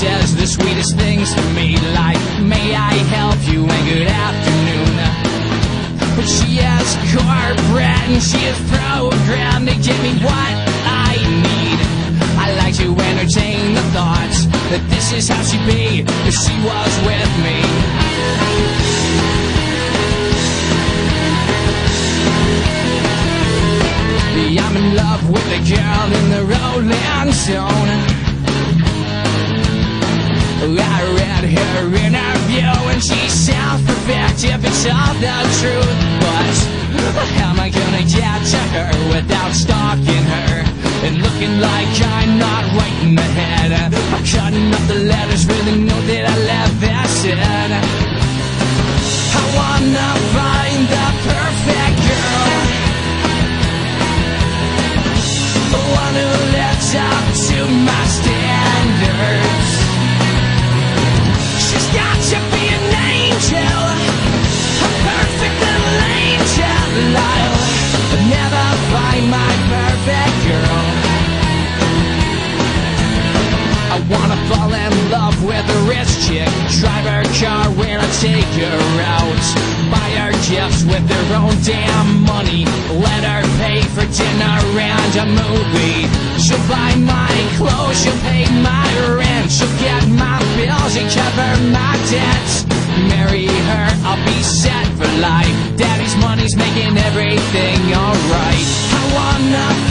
says the sweetest things to me, like, may I help you and good afternoon. But she is corporate and she is programmed to give me what I need. I like to entertain the thoughts that this is how she'd be if she was with me. I'm in love with a girl in the Rolling Stone. I read her interview and she sounds perfect if it's all the truth. But how am I gonna get to her without stalking her and looking like I'm not right in the head? I'm cutting up the letters with a note that I left that said, I wanna find the perfect girl, the one who lives up to my standards. She's got to be an angel, a perfect little angel. I'll never find my perfect girl. I wanna fall in love with a rich chick, drive her car when I take her out, buy her gifts with her own damn money, let her pay for dinner and a movie. She'll buy my clothes, she'll pay my rent, she'll get my bills and cover my debts. Marry her, I'll be set for life. Daddy's money's making everything alright. I wanna